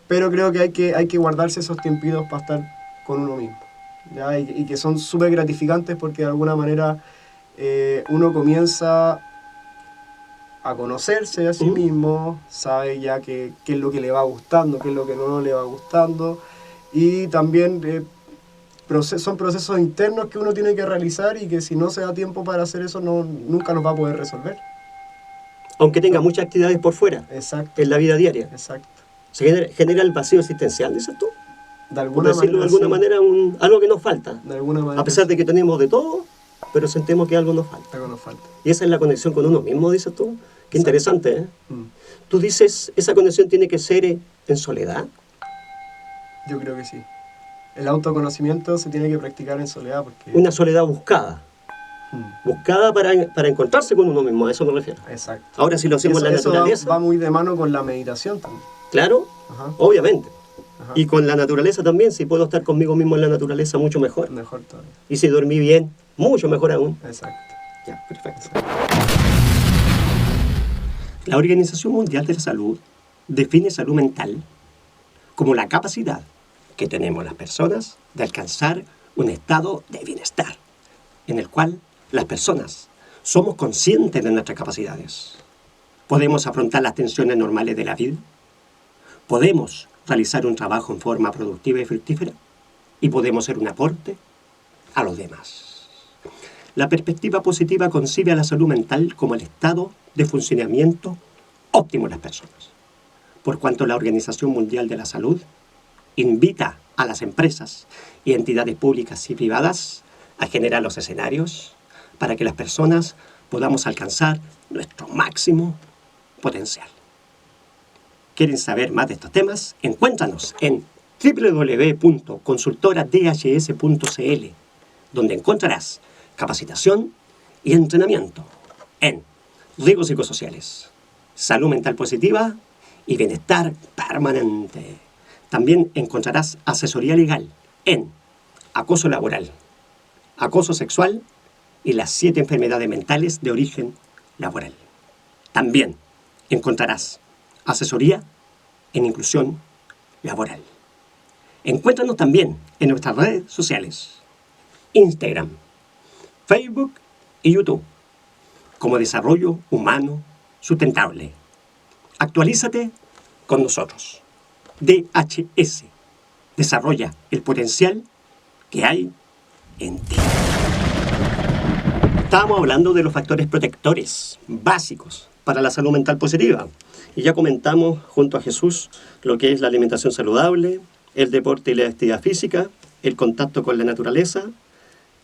pero creo que hay que guardarse esos tiempitos para estar con uno mismo, ¿ya? Y que son súper gratificantes porque de alguna manera uno comienza a conocerse a sí mismo, sabe ya qué es lo que le va gustando, qué es lo que no le va gustando, y también son procesos internos que uno tiene que realizar y que si no se da tiempo para hacer eso nunca nos va a poder resolver. Aunque tenga muchas actividades por fuera. Exacto. En la vida diaria. Exacto. Se genera el vacío existencial, dices tú. De alguna por decirlo manera, de alguna manera, algo que nos falta. De alguna manera. A pesar de que tenemos de todo, pero sentimos que algo nos falta. Algo nos falta. Y esa es la conexión con uno mismo, dices tú. Qué interesante, ¿eh? Tú dices, ¿esa conexión tiene que ser en soledad? Yo creo que sí. El autoconocimiento se tiene que practicar en soledad porque... Una soledad buscada. Buscada para encontrarse con uno mismo, a eso me refiero. Exacto. Ahora si lo hacemos en la naturaleza... va muy de mano con la meditación también. Claro, obviamente. Y con la naturaleza también, si puedo estar conmigo mismo en la naturaleza, mucho mejor. Mejor todavía. Y si dormí bien, mucho mejor aún. Exacto. Ya, perfecto. La Organización Mundial de la Salud define salud mental como la capacidad que tenemos las personas de alcanzar un estado de bienestar, en el cual las personas somos conscientes de nuestras capacidades. Podemos afrontar las tensiones normales de la vida. Podemos realizar un trabajo en forma productiva y fructífera. y podemos ser un aporte a los demás. La perspectiva positiva concibe a la salud mental como el estado de funcionamiento óptimo de las personas, por cuanto la Organización Mundial de la Salud invita a las empresas y entidades públicas y privadas a generar los escenarios para que las personas podamos alcanzar nuestro máximo potencial. ¿Quieren saber más de estos temas? Encuéntranos en www.consultoradhs.cl, donde encontrarás capacitación y entrenamiento en riesgos psicosociales, salud mental positiva y bienestar permanente. También encontrarás asesoría legal en acoso laboral, acoso sexual y las 7 enfermedades mentales de origen laboral. También encontrarás asesoría en inclusión laboral. Encuéntranos también en nuestras redes sociales, Instagram, Facebook y YouTube, como Desarrollo Humano Sustentable. Actualízate con nosotros. DHS. Desarrolla el potencial que hay en ti. Estábamos hablando de los factores protectores básicos para la salud mental positiva. Y ya comentamos junto a Jesús lo que es la alimentación saludable, el deporte y la actividad física, el contacto con la naturaleza,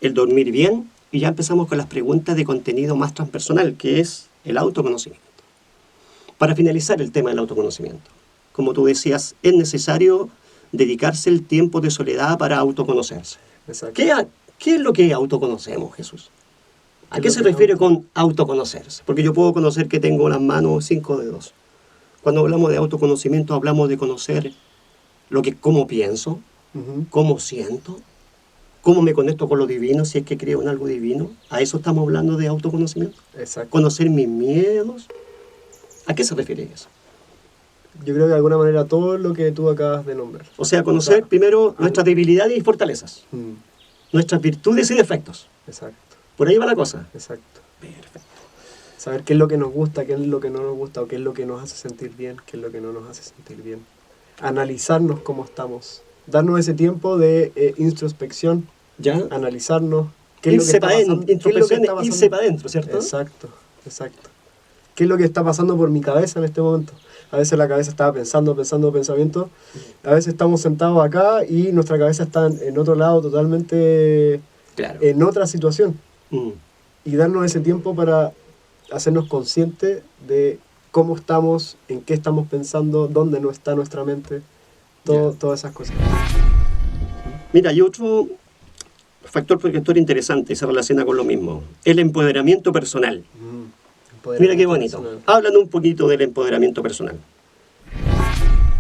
el dormir bien, y ya empezamos con las preguntas de contenido más transpersonal, que es el autoconocimiento. Para finalizar el tema del autoconocimiento, como tú decías, es necesario dedicarse el tiempo de soledad para autoconocerse. Exacto. ¿Qué es lo que autoconocemos, Jesús? ¿A qué se refiere con autoconocerse? Porque yo puedo conocer que tengo las manos 5 dedos. Cuando hablamos de autoconocimiento, hablamos de conocer cómo pienso, cómo siento, cómo me conecto con lo divino, si es que creo en algo divino. A eso estamos hablando de autoconocimiento. Exacto. Conocer mis miedos. ¿A qué se refiere eso? Yo creo que de alguna manera todo lo que tú acabas de nombrar. O sea, conocer primero nuestras debilidades y fortalezas, nuestras virtudes y defectos. Exacto. Por ahí va la cosa. Exacto. Perfecto. Saber qué es lo que nos gusta, qué es lo que no nos gusta, o qué es lo que nos hace sentir bien, qué es lo que no nos hace sentir bien. Analizarnos cómo estamos. Darnos ese tiempo de introspección. ¿Ya? Analizarnos. ¿Qué es Irse lo que está pasando? introspección, irse para adentro, ¿cierto? Exacto, exacto. ¿Qué es lo que está pasando por mi cabeza en este momento? A veces la cabeza estaba pensando pensamientos. A veces estamos sentados acá y nuestra cabeza está en otro lado totalmente, claro, en otra situación. Y darnos ese tiempo para hacernos conscientes de cómo estamos, en qué estamos pensando, dónde no está nuestra mente, todas esas cosas. Mira, hay otro factor protector interesante y se relaciona con lo mismo. El empoderamiento personal. Mira qué bonito. Personal. Háblanos un poquito del empoderamiento personal.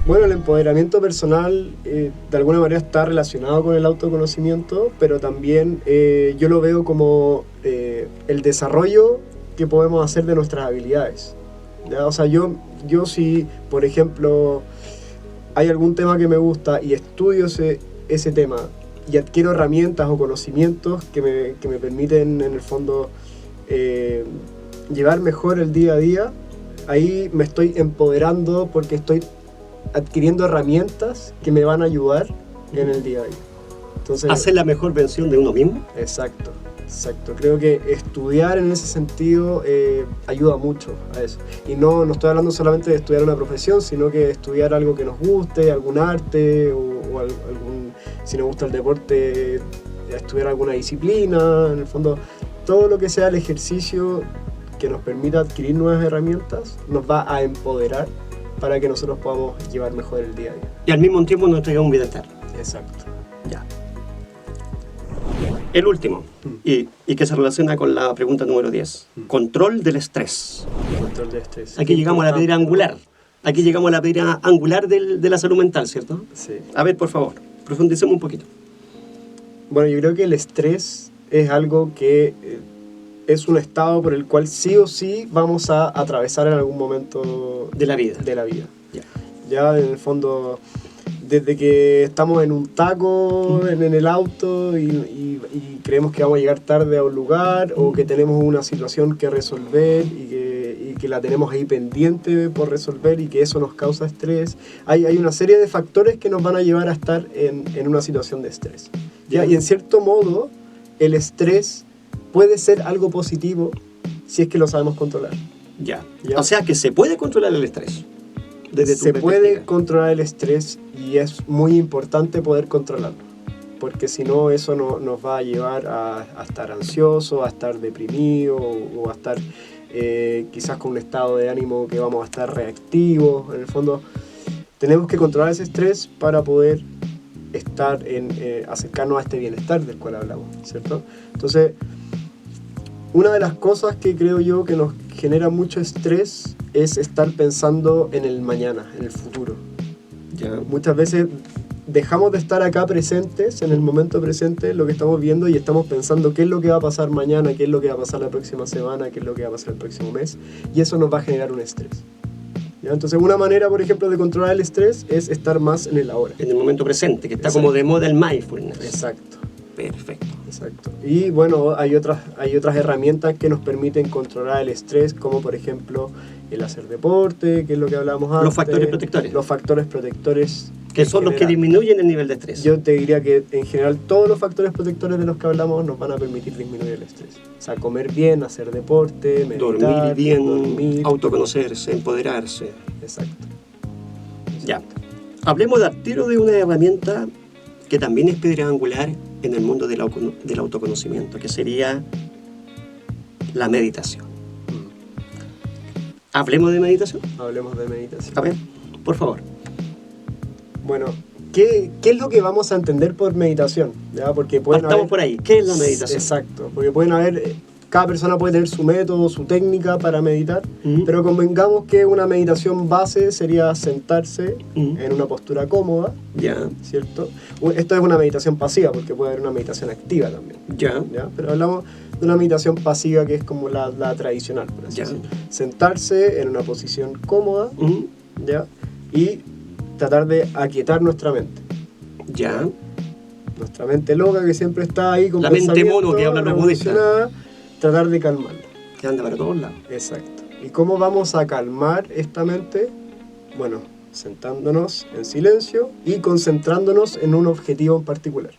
Bueno, el empoderamiento personal de alguna manera está relacionado con el autoconocimiento, pero también yo lo veo como el desarrollo que podemos hacer de nuestras habilidades. ¿Ya? O sea, yo si, por ejemplo, hay algún tema que me gusta y estudio ese tema y adquiero herramientas o conocimientos que me permiten, en el fondo, llevar mejor el día a día, ahí me estoy empoderando porque estoy adquiriendo herramientas que me van a ayudar en el día a día. Entonces, hacer la mejor versión de uno mismo. Exacto. Creo que estudiar en ese sentido ayuda mucho a eso. Y no estoy hablando solamente de estudiar una profesión, sino que estudiar algo que nos guste, algún arte o algún, si nos gusta el deporte, estudiar alguna disciplina. En el fondo, todo lo que sea el ejercicio que nos permita adquirir nuevas herramientas nos va a empoderar para que nosotros podamos llevar mejor el día a día. Y al mismo tiempo nos traiga un bienestar. Exacto. Ya. El último, y que se relaciona con la pregunta número 10. Control del estrés. Control del estrés. Aquí llegamos a la piedra angular. Aquí llegamos a la piedra angular de la salud mental, ¿cierto? Sí. A ver, por favor, profundicemos un poquito. Bueno, yo creo que el estrés es algo que es un estado por el cual sí o sí vamos a atravesar en algún momento de la vida. Ya en el fondo, desde que estamos en un taco en el auto y creemos que vamos a llegar tarde a un lugar, o que tenemos una situación que resolver y que la tenemos ahí pendiente por resolver y que eso nos causa estrés. Hay una serie de factores que nos van a llevar a estar en una situación de estrés. ¿Ya? Y en cierto modo, el estrés puede ser algo positivo si es que lo sabemos controlar. Ya. ¿Ya? O sea que se puede controlar el estrés. Desde tu Se puede perspectiva. controlar el estrés y es muy importante poder controlarlo, porque si no eso nos va a llevar a estar ansioso, a estar deprimido o a estar quizás con un estado de ánimo que vamos a estar reactivos. En el fondo tenemos que controlar ese estrés para poder estar acercarnos a este bienestar del cual hablamos, ¿cierto? Entonces, una de las cosas que creo yo que nos genera mucho estrés es estar pensando en el mañana, en el futuro. Ya. Muchas veces dejamos de estar acá presentes, en el momento presente, lo que estamos viendo, y estamos pensando qué es lo que va a pasar mañana, qué es lo que va a pasar la próxima semana, qué es lo que va a pasar el próximo mes, y eso nos va a generar un estrés. ¿Ya? Entonces, una manera, por ejemplo, de controlar el estrés es estar más en el ahora. En el momento presente, que está Exacto. como de moda el mindfulness. Exacto. Perfecto. Exacto. Y bueno, hay otras herramientas que nos permiten controlar el estrés, como por ejemplo el hacer deporte, que es lo que hablábamos antes. Los factores protectores. Los factores protectores. Que son los que disminuyen el nivel de estrés. Yo te diría que en general todos los factores protectores de los que hablamos nos van a permitir disminuir el estrés. O sea, comer bien, hacer deporte, meditar, dormir bien, dormir. autoconocerse, empoderarse. Exacto. Ya. Hablemos de tiro de una herramienta que también es piedra angular en el mundo del autoconocimiento, que sería la meditación. Hablemos de meditación. Hablemos de meditación. A ver, por favor. Bueno, ¿qué es lo que vamos a entender por meditación? ¿Ya? Porque Partamos por ahí. ¿Qué es la meditación? Exacto, porque pueden haber... Cada persona puede tener su método, su técnica para meditar, pero convengamos que una meditación base sería sentarse en una postura cómoda, Ya. ¿cierto? Esto es una meditación pasiva, porque puede haber una meditación activa también. Ya. ¿Ya? Pero hablamos de una meditación pasiva que es como la tradicional, por así Ya. decirlo. Sentarse en una posición cómoda, ¿ya? Y tratar de aquietar nuestra mente. Ya. Nuestra mente loca que siempre está ahí con La mente pensamientos, mono que hablan los budistas. revolucionada, tratar de calmarla. Que anda para todos lados. Exacto. ¿Y cómo vamos a calmar esta mente? Bueno, sentándonos en silencio y concentrándonos en un objetivo en particular.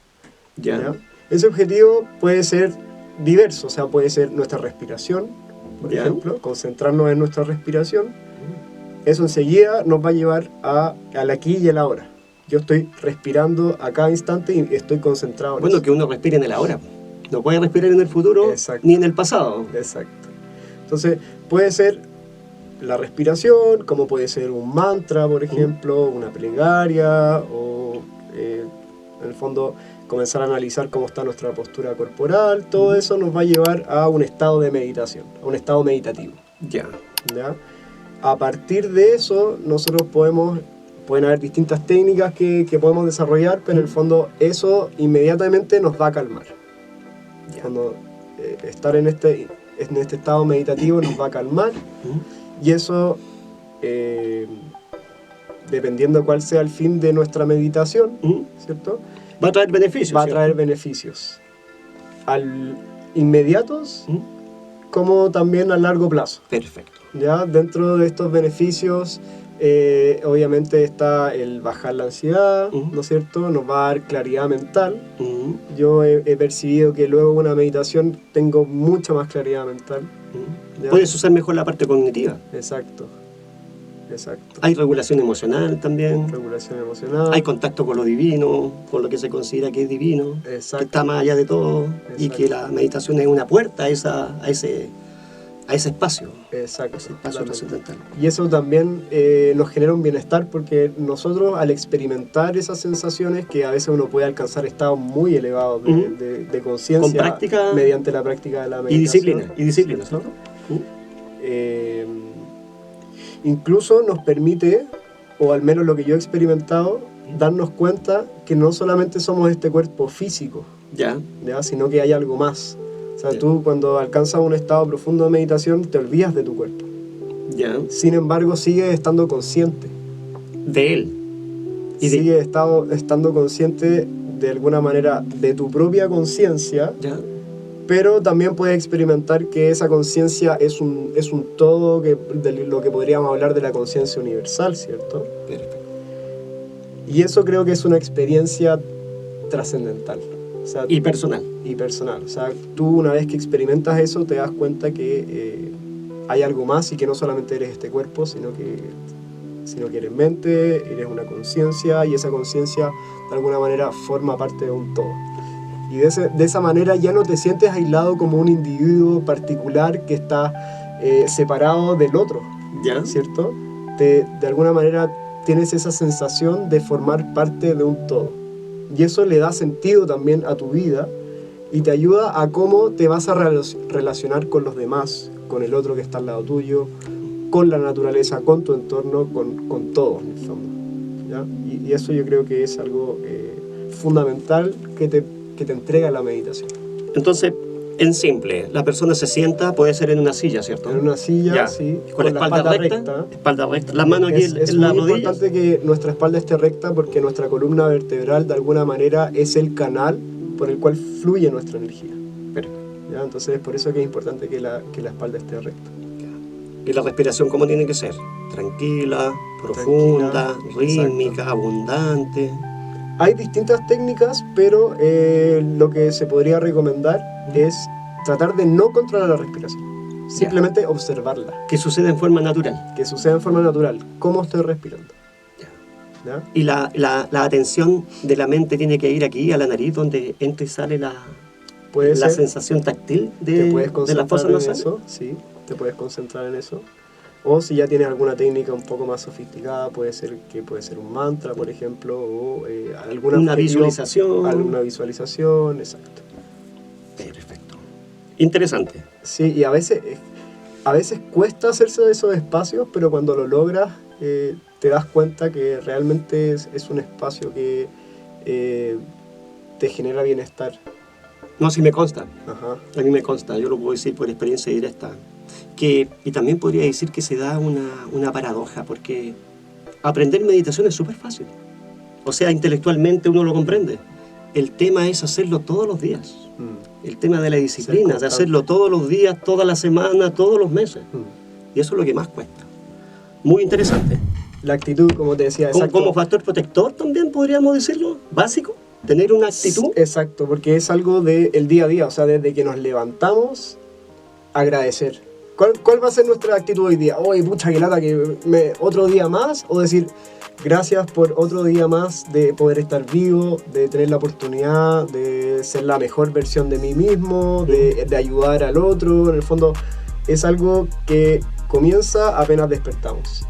Ya. ¿Ya? Ese objetivo puede ser diverso, o sea, puede ser nuestra respiración, por Ya. ejemplo, concentrarnos en nuestra respiración. Eso enseguida nos va a llevar al aquí y el ahora. Yo estoy respirando a cada instante y estoy concentrado en Bueno, eso. que uno respire en el ahora. No puede respirar en el futuro. Exacto. Ni en el pasado. Exacto. Entonces, puede ser la respiración, como puede ser un mantra, por ejemplo, una plegaria, o en el fondo comenzar a analizar cómo está nuestra postura corporal. Todo eso nos va a llevar a un estado de meditación, a un estado meditativo. Ya. ¿Ya? A partir de eso, nosotros pueden haber distintas técnicas que podemos desarrollar, pero en el fondo eso inmediatamente nos va a calmar. Cuando estar en este estado meditativo nos va a calmar, y eso, dependiendo de cuál sea el fin de nuestra meditación, ¿cierto? Va a traer beneficios. Va a ¿cierto? traer beneficios inmediatos, como también a largo plazo. Perfecto. ¿Ya? Dentro de estos beneficios, obviamente está el bajar la ansiedad, ¿no es cierto? Nos va a dar claridad mental. Yo he percibido que luego de una meditación tengo mucha más claridad mental. ¿Ya? Puedes usar mejor la parte cognitiva. Exacto. Exacto. Hay regulación emocional también. Regulación emocional. Hay contacto con lo divino, con lo que se considera que es divino, Exacto. que está más allá de todo, y Exacto. que la meditación es una puerta a ese espacio. Exacto. Ese espacio trascendental. Y eso también nos genera un bienestar, porque nosotros al experimentar esas sensaciones, que a veces uno puede alcanzar estados muy elevados de conciencia, Con práctica mediante la práctica de la meditación. Y disciplina, ¿cierto? Incluso nos permite, o al menos lo que yo he experimentado, darnos cuenta que no solamente somos este cuerpo físico, Ya. ¿ya? Sino que hay algo más. O sea, Ya. tú cuando alcanzas un estado profundo de meditación te olvidas de tu cuerpo. Ya. Sin embargo, sigues estando consciente. De él. Sigues estando consciente de alguna manera de tu propia conciencia, Ya. pero también puedes experimentar que esa conciencia es un todo, de lo que podríamos hablar de la conciencia universal, ¿cierto? Perfecto. Y eso creo que es una experiencia trascendental. O sea, Y personal. y personal. O sea, tú una vez que experimentas eso te das cuenta que hay algo más y que no solamente eres este cuerpo, sino que eres mente, eres una conciencia, y esa conciencia de alguna manera forma parte de un todo. Y de esa manera ya no te sientes aislado como un individuo particular que está separado del otro, ¿Ya? ¿cierto? De alguna manera tienes esa sensación de formar parte de un todo. Y eso le da sentido también a tu vida y te ayuda a cómo te vas a relacionar con los demás, con el otro que está al lado tuyo, con la naturaleza, con tu entorno, con todo en el fondo, ¿ya? Y eso yo creo que es algo fundamental que te entrega la meditación. Entonces, en simple, la persona se sienta, puede ser en una silla, ¿cierto? En una silla, Ya. sí, Con la espalda recta. Espalda recta. La mano aquí Es en la muy rodilla. importante que nuestra espalda esté recta porque nuestra columna vertebral de alguna manera es el canal por el cual fluye nuestra energía. Perfecto. ¿Ya? Entonces es por eso que es importante que la espalda esté recta. Y la respiración, ¿cómo tiene que ser? Tranquila, profunda, rítmica, exacto. abundante. Hay distintas técnicas, pero lo que se podría recomendar es tratar de no controlar la respiración. Simplemente observarla, Que sucede en forma natural. que suceda en forma natural. ¿Cómo estoy respirando? ¿Ya? Y la atención de la mente tiene que ir aquí, a la nariz, donde entra y sale la Puede ser, sensación táctil te puedes de concentrar las fosas en nasales. eso, sí, te puedes concentrar en eso. O si ya tienes alguna técnica un poco más sofisticada, puede ser un mantra, por ejemplo, o alguna Una visualización. Alguna visualización, exacto. Perfecto. Interesante. Sí, y a veces cuesta hacerse de esos espacios, pero cuando lo logras, te das cuenta que realmente es un espacio que te genera bienestar. No, sí me consta. Ajá. A mí me consta, yo lo puedo decir por experiencia directa. Y también podría decir que se da una paradoja, porque aprender meditación es súper fácil. O sea, intelectualmente uno lo comprende. El tema es hacerlo todos los días. El tema de la disciplina, de hacerlo todos los días, toda la semana, todos los meses. Y eso es lo que más cuesta. Muy interesante. La actitud, como te decía, Como factor protector también podríamos decirlo, básico, tener una actitud. Exacto, porque es algo del día a día, o sea, desde que nos levantamos, agradecer. ¿Cuál va a ser nuestra actitud hoy día? Oye, pucha, que lata, otro día más, o decir, gracias por otro día más de poder estar vivo, de tener la oportunidad de ser la mejor versión de mí mismo, de ayudar al otro. En el fondo, es algo que comienza apenas despertamos.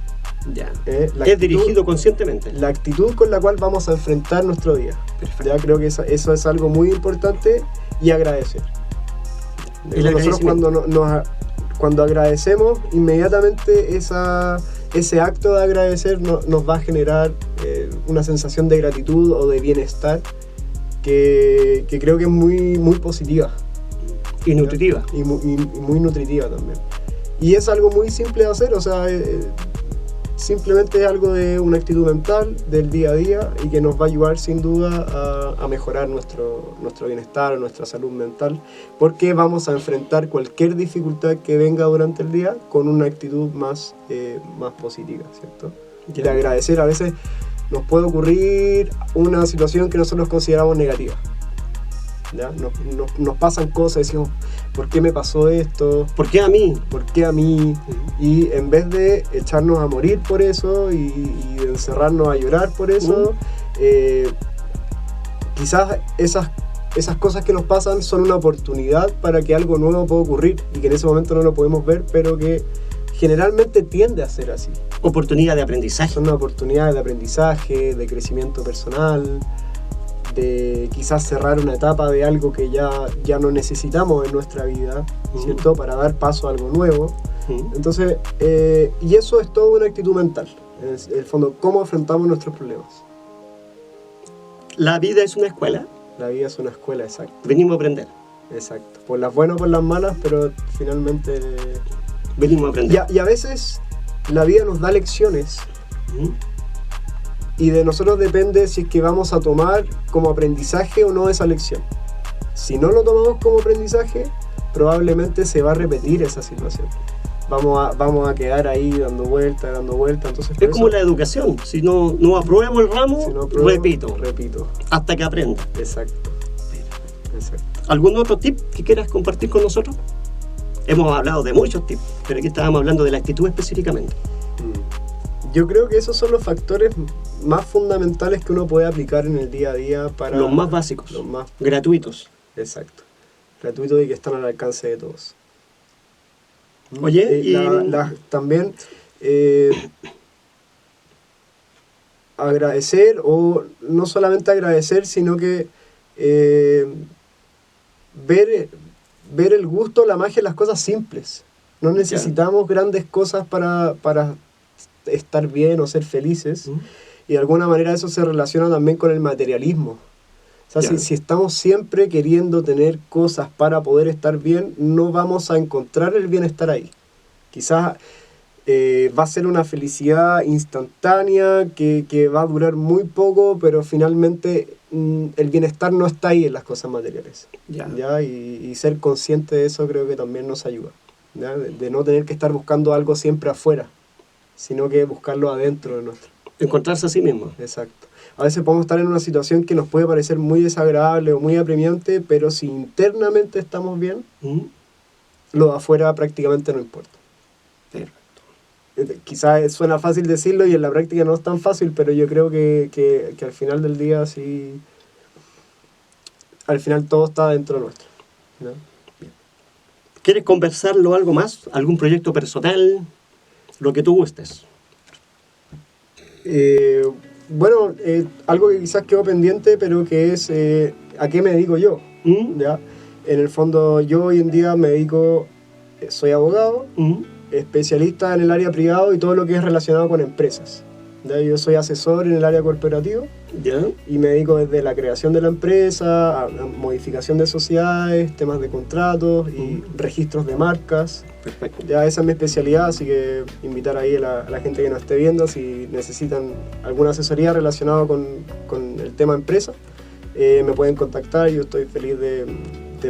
Ya. Es dirigido conscientemente. La actitud con la cual vamos a enfrentar nuestro día. Perfecto. Ya creo que eso es algo muy importante, y agradecer. Nosotros cuando agradecemos, inmediatamente ese acto de agradecer nos va a generar una sensación de gratitud o de bienestar que creo que es muy, muy positiva. Y nutritiva. Y muy nutritiva también. Y es algo muy simple de hacer, o sea, simplemente es algo de una actitud mental del día a día y que nos va a ayudar sin duda a mejorar nuestro bienestar, nuestra salud mental, porque vamos a enfrentar cualquier dificultad que venga durante el día con una actitud más positiva, ¿cierto? De agradecer. A veces nos puede ocurrir una situación que nosotros consideramos negativa. ¿Ya? Nos pasan cosas, decimos, ¿por qué me pasó esto? ¿Por qué a mí? ¿Por qué a mí? Y en vez de echarnos a morir por eso y de encerrarnos a llorar por eso, quizás esas cosas que nos pasan son una oportunidad para que algo nuevo pueda ocurrir y que en ese momento no lo podemos ver, pero que generalmente tiende a ser así. Oportunidad de aprendizaje. Son una oportunidad de aprendizaje, de crecimiento personal, de quizás cerrar una etapa de algo que ya no necesitamos en nuestra vida, ¿cierto? Para dar paso a algo nuevo. Entonces, y eso es toda una actitud mental, en el fondo, cómo afrontamos nuestros problemas. La vida es una escuela. La vida es una escuela, exacto. Venimos a aprender. Exacto. Por las buenas o por las malas, pero finalmente... Venimos a aprender. Y a veces la vida nos da lecciones. Y de nosotros depende si es que vamos a tomar como aprendizaje o no esa lección. si no lo tomamos como aprendizaje, probablemente se va a repetir esa situación. Vamos a quedar ahí dando vueltas. Entonces, Es como la educación. Si no apruebo el ramo, si no apruebo, repito. Hasta que aprenda. Exacto. ¿Algún otro tip que quieras compartir con nosotros? Hemos hablado de muchos tips, pero aquí estábamos hablando de la actitud específicamente. Yo creo que esos son los factores más fundamentales que uno puede aplicar en el día a día para... Los más básicos, los más gratuitos. Exacto. Gratuitos y que están al alcance de todos. Oye, y... también agradecer, o no solamente agradecer, sino que ver el gusto, la magia en las cosas simples. No necesitamos grandes cosas para estar bien o ser felices. Y de alguna manera eso se relaciona también con el materialismo. O sea, si estamos siempre queriendo tener cosas para poder estar bien, no vamos a encontrar el bienestar ahí. Quizás va a ser una felicidad instantánea que va a durar muy poco, pero finalmente el bienestar no está ahí en las cosas materiales. ¿Ya? Y ser consciente de eso creo que también nos ayuda. ¿Ya? De no tener que estar buscando algo siempre afuera, sino que buscarlo adentro de nuestro. Encontrarse a sí mismo. Exacto. A veces podemos estar en una situación que nos puede parecer muy desagradable o muy apremiante, pero si internamente estamos bien, lo de afuera prácticamente no importa. Perfecto. Quizás suena fácil decirlo y en la práctica no es tan fácil, pero yo creo que al final del día sí, al final todo está dentro nuestro, ¿no? ¿Quieres conversarlo algo más? ¿Algún proyecto personal? Lo que tú gustes. Bueno, algo que quizás quedó pendiente, pero que es ¿a qué me dedico yo? ¿Ya? En el fondo, yo hoy en día me dedico, soy abogado, especialista en el área privado y todo lo que es relacionado con empresas. ¿Ya? Yo soy asesor en el área corporativa y me dedico desde la creación de la empresa, a modificación de sociedades, temas de contratos y registros de marcas. Perfecto. Ya esa es mi especialidad, así que invitar ahí a la gente que nos esté viendo, si necesitan alguna asesoría relacionada con el tema empresa, me pueden contactar. Yo estoy feliz de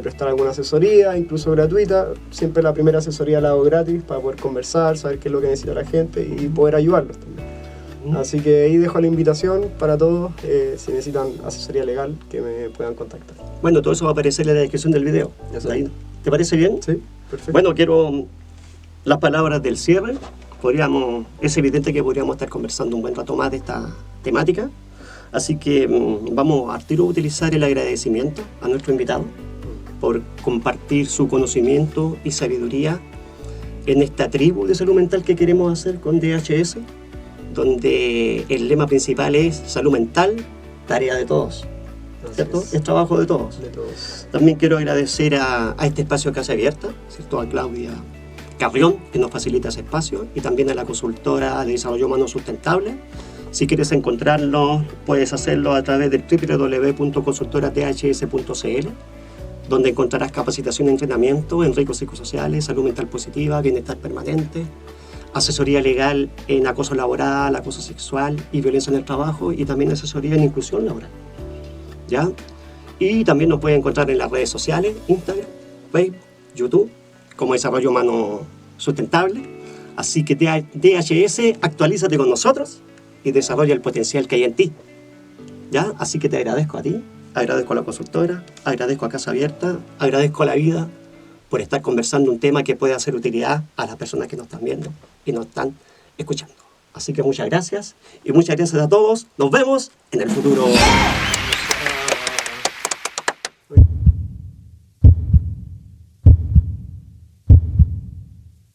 prestar alguna asesoría, incluso gratuita. Siempre la primera asesoría la hago gratis para poder conversar, saber qué es lo que necesita la gente y poder ayudarlos también. Así que ahí dejo la invitación para todos, si necesitan asesoría legal, que me puedan contactar. Bueno, todo eso va a aparecer en la descripción del video. ¿Te parece bien? Sí, perfecto. Bueno, quiero las palabras del cierre. Es evidente que podríamos estar conversando un buen rato más de esta temática. Así que vamos al tiro a utilizar el agradecimiento a nuestro invitado por compartir su conocimiento y sabiduría en esta tribu de salud mental que queremos hacer con DHS, donde el lema principal es salud mental, tarea de todos. ¿Cierto? Es trabajo de todos. También quiero agradecer a este espacio de Casa Abierta, ¿cierto? A Claudia Carrión, que nos facilita ese espacio, y también a la consultora de desarrollo humano sustentable. Si quieres encontrarlos, puedes hacerlo a través del www.consultoradhs.cl, donde encontrarás capacitación y entrenamiento en riesgos psicosociales, salud mental positiva, bienestar permanente, asesoría legal en acoso laboral, acoso sexual y violencia en el trabajo, y también asesoría en inclusión laboral. ¿Ya? Y también nos pueden encontrar en las redes sociales, Instagram, Facebook, YouTube, como Desarrollo Humano Sustentable. Así que DHS, actualízate con nosotros y desarrolla el potencial que hay en ti. ¿Ya? Así que te agradezco a ti, agradezco a la consultora, agradezco a Casa Abierta, agradezco a la vida por estar conversando un tema que puede hacer utilidad a las personas que nos están viendo y nos están escuchando. Así que muchas gracias y muchas gracias a todos. Nos vemos en el futuro.